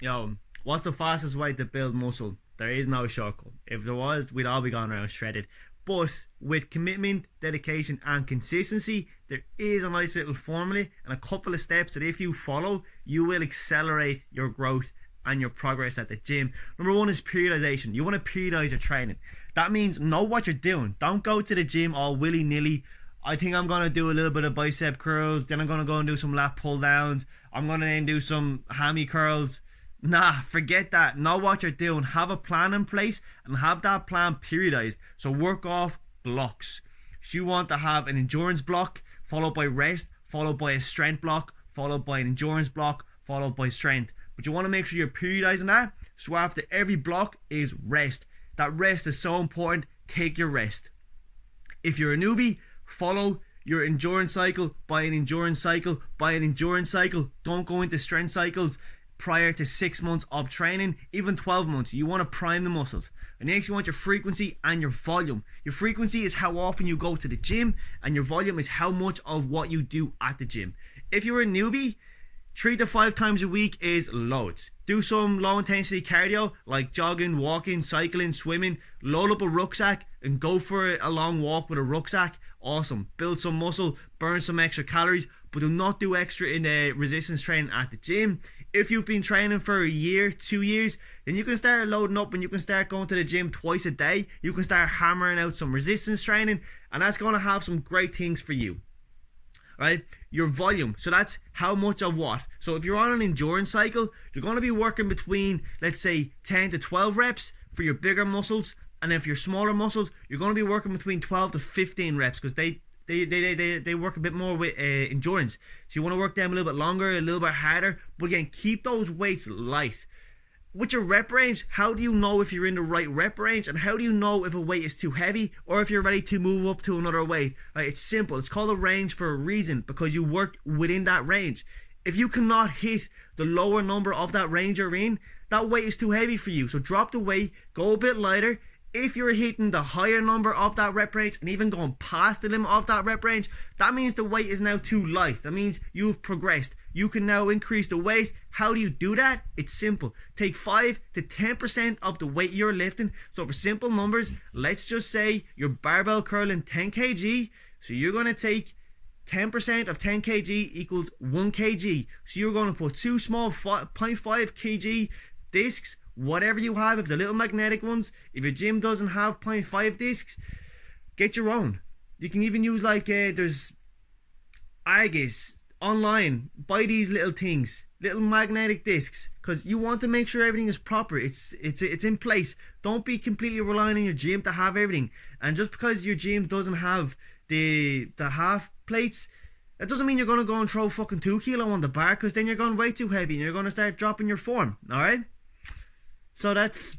Yo, what's the fastest way to build muscle? There is no shortcut. If there was, we'd all be going around shredded. But with commitment, dedication, and consistency, there is a nice little formula and a couple of steps that if you follow, you will accelerate your growth and your progress at the gym. Number one is periodization. You want to periodize your training. That means know what you're doing. Don't go to the gym all willy-nilly. I think I'm going to do a little bit of bicep curls, then I'm going to go and do some lat pull downs. I'm going to then do some hammy curls. Nah, forget that. Know what you're doing. Have a plan in place and have that plan periodized. So work off blocks. So you want to have an endurance block followed by rest, followed by a strength block, followed by an endurance block, followed by strength. But you want to make sure you're periodizing that. So after every block is rest. That rest is so important. Take your rest. If you're a newbie, follow your endurance cycle by an endurance cycle by an endurance cycle. Don't go into strength cycles prior to 6 months of training, even 12 months. You want to prime the muscles. And next you want your frequency and your volume. Your frequency is how often you go to the gym, and your volume is how much of what you do at the gym. If you're a newbie, 3 to 5 times a week is loads. Do some low intensity cardio like jogging, walking, cycling, swimming. Load up a rucksack and go for a long walk with a rucksack. Awesome. Build some muscle, burn some extra calories, but do not do extra in the resistance training at the gym. If you've been training for a year, 2 years, then you can start loading up and you can start going to the gym twice a day. You can start hammering out some resistance training, and that's going to have some great things for you. Right? Your volume. So that's how much of what. So if you're on an endurance cycle, you're going to be working between, let's say, 10 to 12 reps for your bigger muscles. And if you're smaller muscles, you're going to be working between 12 to 15 reps because they work a bit more with endurance. So you want to work them a little bit longer, a little bit harder. But again, keep those weights light. With your rep range, how do you know if you're in the right rep range, and how do you know if a weight is too heavy or if you're ready to move up to another weight? Right, it's simple. It's called a range for a reason, because you work within that range. If you cannot hit the lower number of that range you're in, that weight is too heavy for you. So drop the weight, go a bit lighter. If you're hitting the higher number of that rep range and even going past the limit of that rep range, that means the weight is now too light. That means you've progressed. You can now increase the weight. How do you do that? It's simple. Take 5 to 10% of the weight you're lifting. So for simple numbers, let's just say you're barbell curling 10 kg. So you're going to take 10% of 10 kg equals 1 kg. So you're going to put two small 0.5 kg discs, whatever you have. If they're little magnetic ones, if your gym doesn't have 0.5 discs, get your own. You can even use like there's Argus online. Buy these little things, little magnetic discs, because you want to make sure everything is proper. It's in place. Don't be completely relying on your gym to have everything. And just because your gym doesn't have the half plates, that doesn't mean you're going to go and throw fucking 2 kilo on the bar, because then you're going way too heavy and you're going to start dropping your form. All right. So that's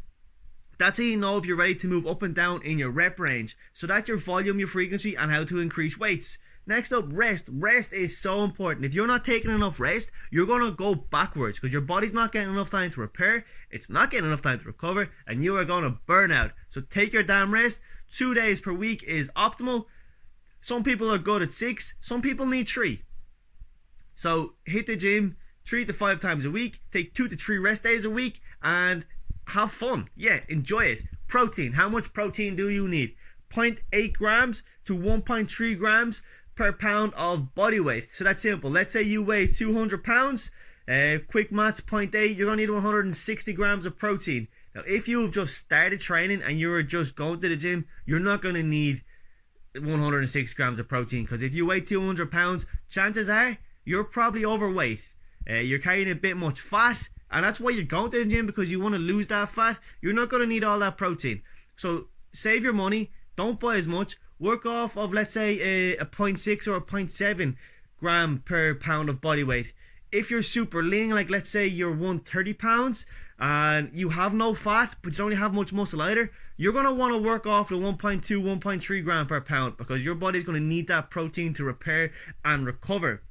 how you know if you're ready to move up and down in your rep range. So that's your volume, your frequency, and how to increase weights. Next up, rest. Rest is so important. If you're not taking enough rest, you're going to go backwards, because your body's not getting enough time to repair, it's not getting enough time to recover, and you are going to burn out. So take your damn rest. 2 days per week is optimal. Some people are good at 6, some people need 3. So hit the gym 3 to 5 times a week, take 2 to 3 rest days a week, and have fun. Yeah, enjoy it. Protein. How much protein do you need? 0.8 grams to 1.3 grams per pound of body weight. So that's simple. Let's say you weigh 200 pounds. Quick maths, 0.8. You're going to need 160 grams of protein. Now, if you've just started training and you're just going to the gym, you're not going to need 160 grams of protein, because if you weigh 200 pounds, chances are you're probably overweight. You're carrying a bit much fat, and that's why you're going to the gym, because you want to lose that fat. You're not going to need all that protein. So save your money. Don't buy as much. Work off of, let's say, a 0.6 or a 0.7 gram per pound of body weight. If you're super lean, like let's say you're 130 pounds and you have no fat, but you don't really have much muscle either, you're going to want to work off the 1.2, 1.3 gram per pound, because your body's going to need that protein to repair and recover.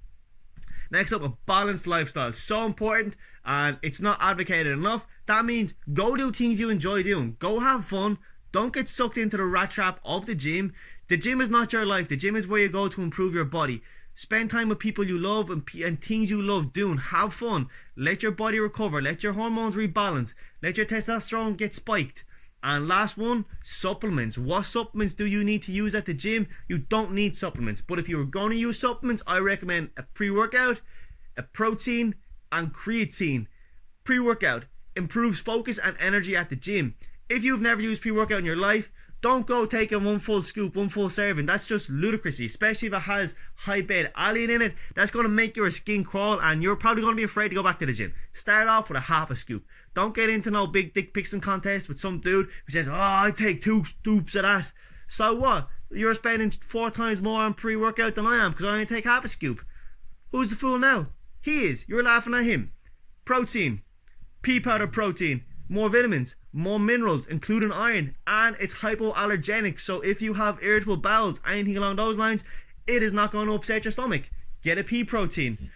Next up, a balanced lifestyle. So important, and it's not advocated enough. That means go do things you enjoy doing. Go have fun. Don't get sucked into the rat trap of the gym. The gym is not your life. The gym is where you go to improve your body. Spend time with people you love and things you love doing. Have fun. Let your body recover. Let your hormones rebalance. Let your testosterone get spiked. And last one, supplements. What supplements do you need to use at the gym? You don't need supplements. But if you're going to use supplements, I recommend a pre-workout, a protein, and creatine. Pre-workout improves focus and energy at the gym. If you've never used pre-workout in your life, don't go taking one full scoop, one full serving. That's just ludicrousy, especially if it has high beta-alanine in it. That's going to make your skin crawl and you're probably going to be afraid to go back to the gym. Start off with a half a scoop. Don't get into no big dick picking contest with some dude who says, oh, I take 2 scoops of that. So what? You're spending 4 times more on pre-workout than I am because I only take half a scoop. Who's the fool now? He is. You're laughing at him. Protein. Pea powder protein. More vitamins, more minerals, including iron, and it's hypoallergenic. So if you have irritable bowels, anything along those lines, it is not going to upset your stomach. Get a pea protein.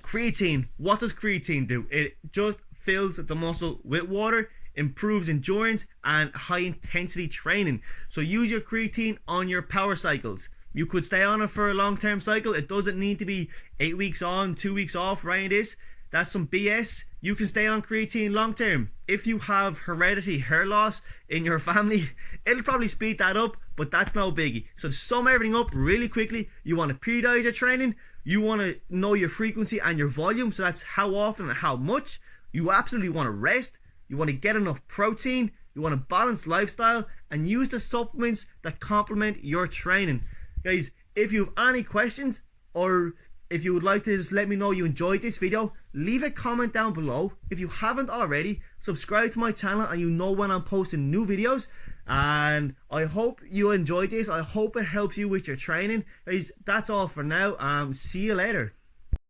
Creatine. What does creatine do? It just fills the muscle with water, improves endurance and high intensity training. So use your creatine on your power cycles. You could stay on it for a long-term cycle. It doesn't need to be 8 weeks on, 2 weeks off, right? This. That's some BS. You can stay on creatine long term. If you have hereditary hair loss in your family, it'll probably speed that up, but that's no biggie. So to sum everything up really quickly, you want to periodize your training, you want to know your frequency and your volume, so that's how often and how much. You absolutely want to rest, you want to get enough protein, you want a balanced lifestyle, and use the supplements that complement your training. Guys, if you have any questions, or if you would like to just let me know you enjoyed this video, leave a comment down below. If you haven't already, subscribe to my channel and you know when I'm posting new videos. And I hope you enjoyed this. I hope it helps you with your training. Guys, that's all for now. See you later.